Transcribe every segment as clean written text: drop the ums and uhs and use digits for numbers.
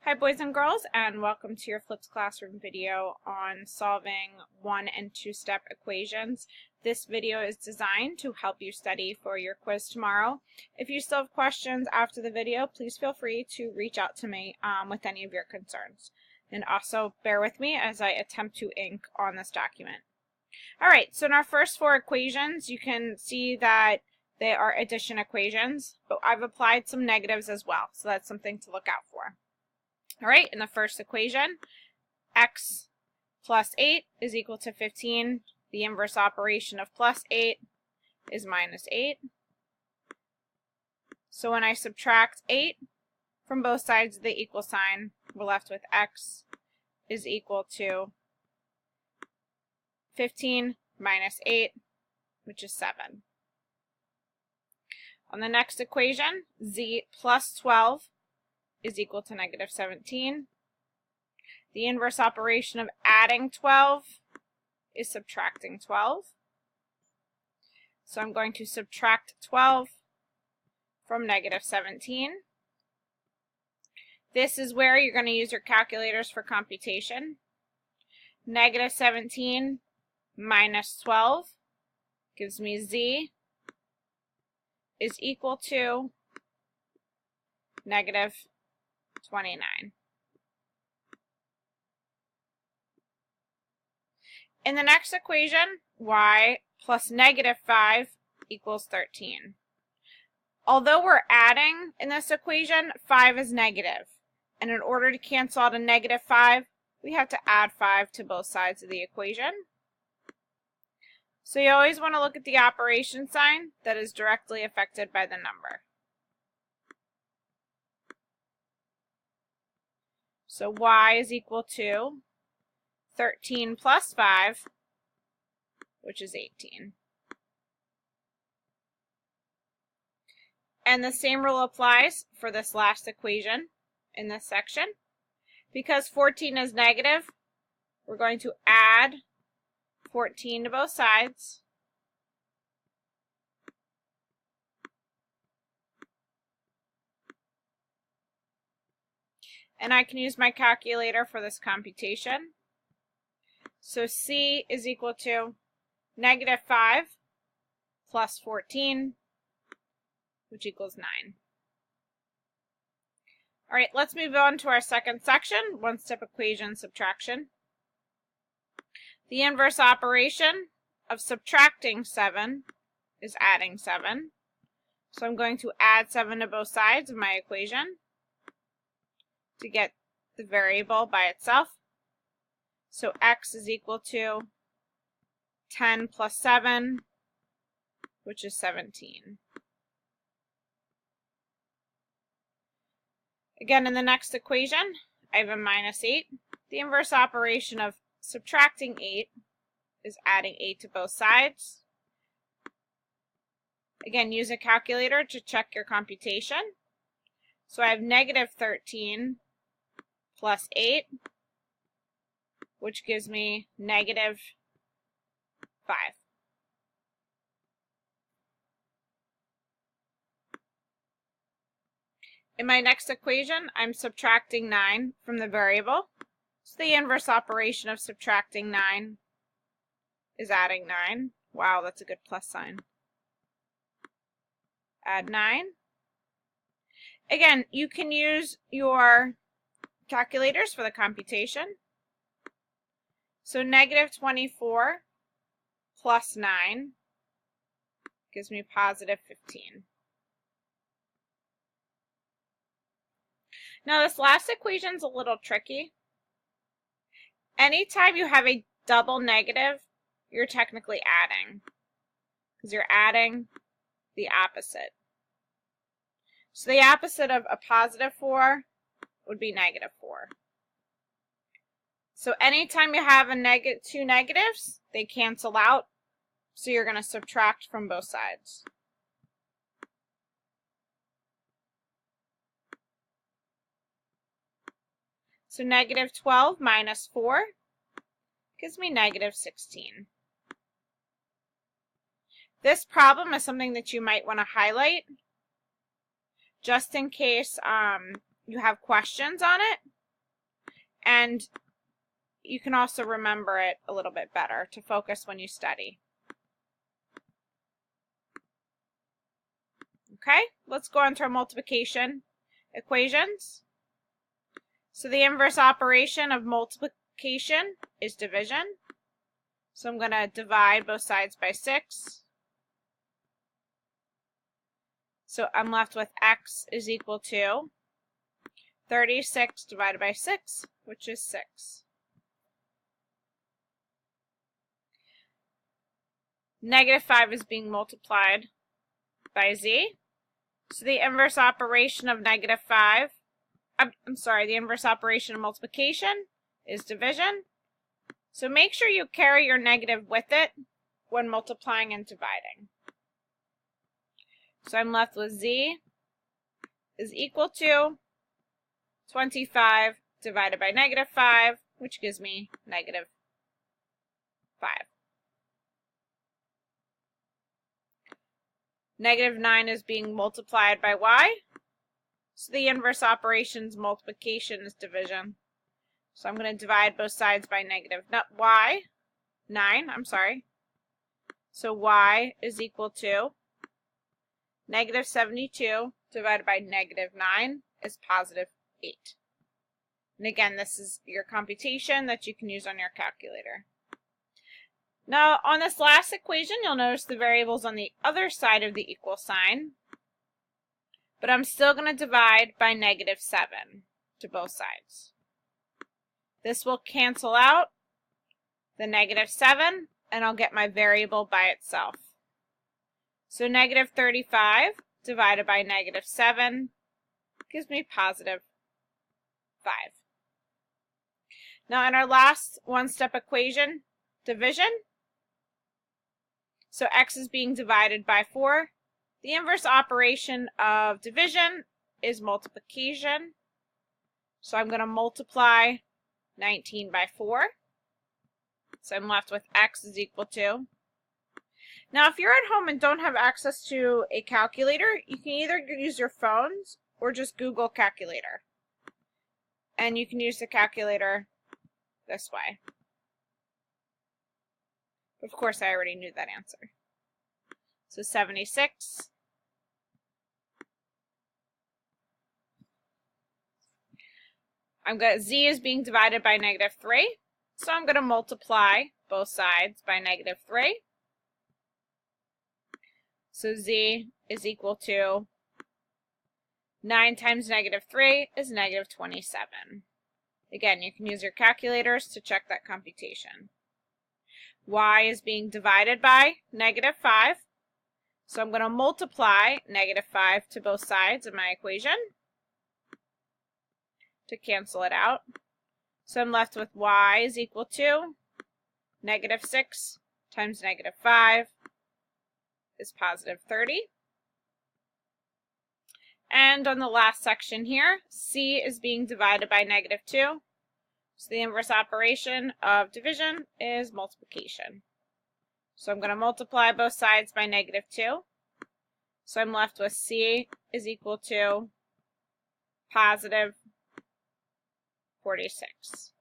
Hi boys and girls, and welcome to your Flipped Classroom video on solving 1 and 2-step equations. This video is designed to help you study for your quiz tomorrow. If you still have questions after the video, please feel free to reach out to me with any of your concerns. And also bear with me as I attempt to ink on this document. Alright, so in our first 4 equations, you can see that they are addition equations, but I've applied some negatives as well, so that's something to look out for. All right, in the first equation, x plus 8 is equal to 15. The inverse operation of plus 8 is minus 8. So when I subtract 8 from both sides of the equal sign, we're left with x is equal to 15 minus 8, which is 7. On the next equation, z plus 12 is equal to negative 17. The inverse operation of adding 12 is subtracting 12. So I'm going to subtract 12 from negative 17. This is where you're going to use your calculators for computation. Negative 17 minus 12 gives me z is equal to negative 29. In the next equation, y plus negative 5 equals 13. Although we're adding in this equation, 5 is negative. And in order to cancel out a negative 5, we have to add 5 to both sides of the equation. So you always want to look at the operation sign that is directly affected by the number. So y is equal to 13 plus 5, which is 18. And the same rule applies for this last equation in this section. Because 14 is negative, we're going to add 14 to both sides. And I can use my calculator for this computation. So c is equal to negative 5 plus 14, which equals 9. All right, let's move on to our second section, one-step equation subtraction. The inverse operation of subtracting 7 is adding 7. So I'm going to add 7 to both sides of my equation to get the variable by itself. So x is equal to 10 plus 7, which is 17. Again, in the next equation, I have a minus 8. The inverse operation of subtracting 8 is adding 8 to both sides. Again, use a calculator to check your computation. So I have negative 13 plus 8, which gives me negative 5. In my next equation, I'm subtracting 9 from the variable. So the inverse operation of subtracting 9 is adding 9. Wow, that's a good plus sign. Add 9. Again, you can use your calculators for the computation. So negative 24 plus 9 gives me positive 15. Now this last equation is a little tricky. Anytime you have a double negative, you're technically adding, because you're adding the opposite. So the opposite of a positive 4 would be negative 4. So anytime you have two negatives, they cancel out, so you're going to subtract from both sides. So negative 12 minus 4 gives me negative 16. This problem is something that you might want to highlight just in case you have questions on it. And you can also remember it a little bit better to focus when you study. Okay, let's go on to our multiplication equations. So the inverse operation of multiplication is division. So I'm going to divide both sides by 6. So I'm left with x is equal to 36 divided by 6, which is 6. Negative 5 is being multiplied by z. So the inverse operation of negative 5, the inverse operation of multiplication is division. So make sure you carry your negative with it when multiplying and dividing. So I'm left with z is equal to 25 divided by negative 5, which gives me negative 5. Negative 9 is being multiplied by y. So the inverse operation's multiplication is division. So I'm going to divide both sides by negative 9. So y is equal to negative 72 divided by negative 9 is positive 8. And again, this is your computation that you can use on your calculator. Now, on this last equation, you'll notice the variable's on the other side of the equal sign. But I'm still going to divide by negative 7 to both sides. This will cancel out the negative 7, and I'll get my variable by itself. So negative 35 divided by negative 7 gives me positive 5. Now in our last one-step equation, division, so x is being divided by 4. The inverse operation of division is multiplication. So I'm going to multiply 19 by 4. So I'm left with x is equal to. Now if you're at home and don't have access to a calculator, you can either use your phones or just Google calculator. And you can use the calculator this way. Of course, I already knew that answer. So 76 z is being divided by negative 3. So I'm going to multiply both sides by negative 3. So z is equal to 9 times negative 3 is negative 27. Again, you can use your calculators to check that computation. Y is being divided by negative 5. So I'm going to multiply negative 5 to both sides of my equation to cancel it out. So I'm left with y is equal to negative 6 times negative 5 is positive 30. And on the last section here, c is being divided by negative 2. So the inverse operation of division is multiplication. So I'm going to multiply both sides by negative 2. So I'm left with c is equal to positive 46.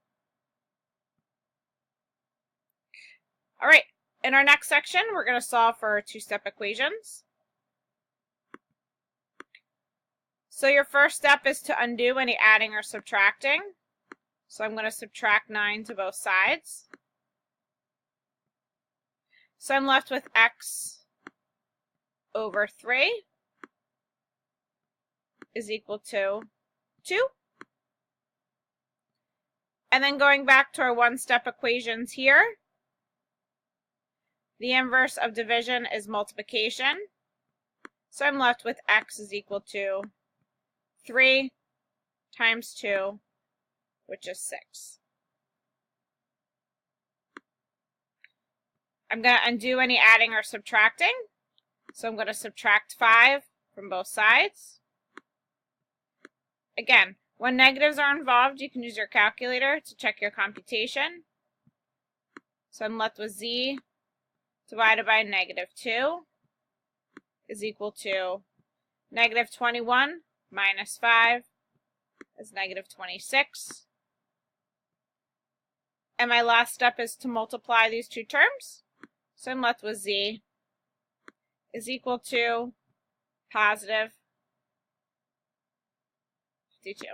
All right, in our next section, we're going to solve for two-step equations. So your first step is to undo any adding or subtracting. So I'm going to subtract 9 to both sides. So I'm left with x over 3 is equal to 2. And then going back to our one-step equations here, the inverse of division is multiplication. So I'm left with x is equal to 3 times 2, which is 6. I'm going to undo any adding or subtracting. So I'm going to subtract 5 from both sides. Again, when negatives are involved, you can use your calculator to check your computation. So I'm left with z divided by negative 2 is equal to negative 21 minus 5 is negative 26. And my last step is to multiply these two terms. So I'm left with z is equal to positive 52.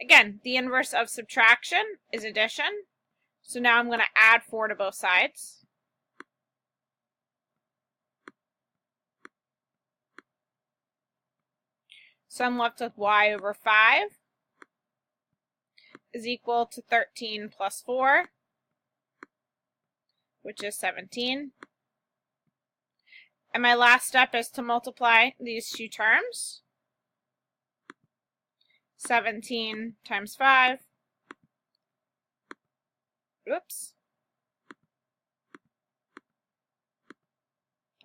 Again, the inverse of subtraction is addition. So now I'm going to add 4 to both sides. So I'm left with y over 5 is equal to 13 plus 4, which is 17. And my last step is to multiply these two terms. 17 times 5. Oops.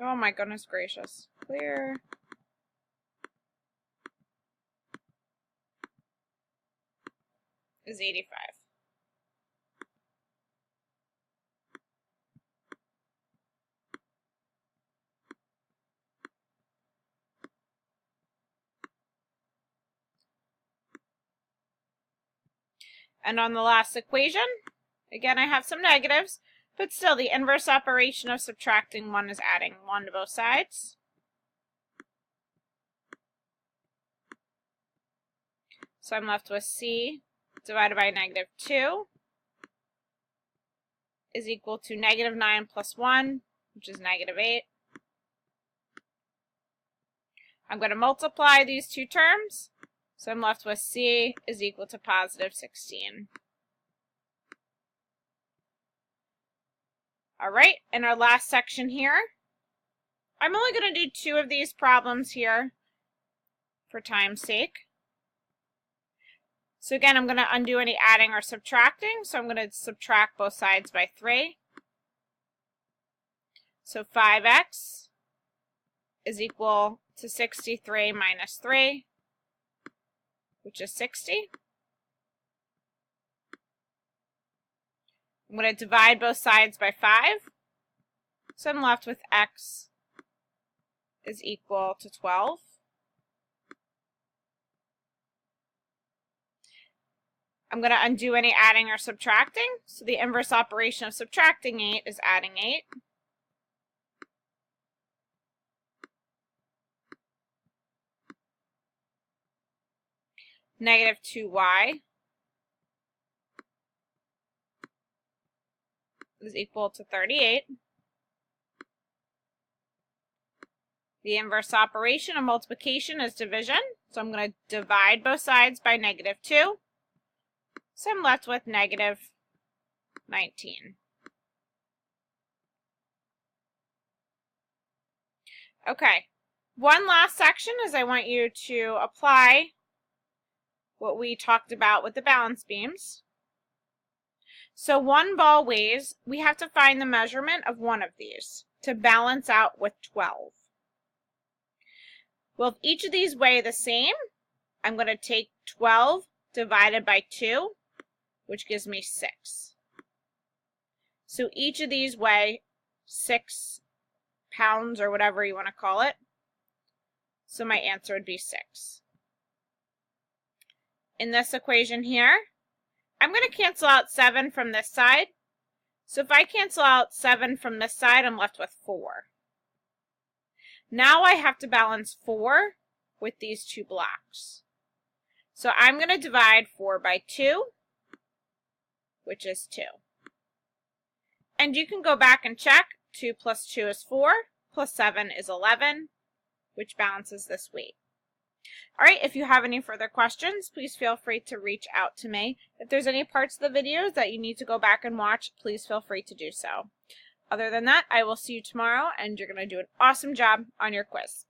Oh my goodness gracious. Clear. Is 85. And on the last equation, again, I have some negatives, but still the inverse operation of subtracting 1 is adding 1 to both sides. So I'm left with c divided by negative 2 is equal to negative 9 plus 1, which is negative 8. I'm going to multiply these two terms. So I'm left with c is equal to positive 16. All right, in our last section here, I'm only going to do 2 of these problems here for time's sake. So again, I'm going to undo any adding or subtracting. So I'm going to subtract both sides by 3. So 5x is equal to 63 minus 3, which is 60. I'm going to divide both sides by 5. So I'm left with x is equal to 12. I'm going to undo any adding or subtracting. So the inverse operation of subtracting 8 is adding 8. Negative 2y is equal to 38. The inverse operation of multiplication is division. So I'm going to divide both sides by negative 2. So I'm left with negative 19. Okay, one last section is I want you to apply what we talked about with the balance beams. So 1 ball weighs, we have to find the measurement of one of these to balance out with 12. Well, if each of these weigh the same, I'm going to take 12 divided by 2, which gives me 6. So each of these weigh 6 pounds or whatever you want to call it. So my answer would be 6. In this equation here, I'm going to cancel out 7 from this side. So if I cancel out 7 from this side, I'm left with 4. Now I have to balance 4 with these two blocks. So I'm going to divide 4 by 2, which is 2. And you can go back and check. 2 plus 2 is 4, plus 7 is 11, which balances this weight. All right, if you have any further questions, please feel free to reach out to me. If there's any parts of the videos that you need to go back and watch, please feel free to do so. Other than that, I will see you tomorrow, and you're going to do an awesome job on your quiz.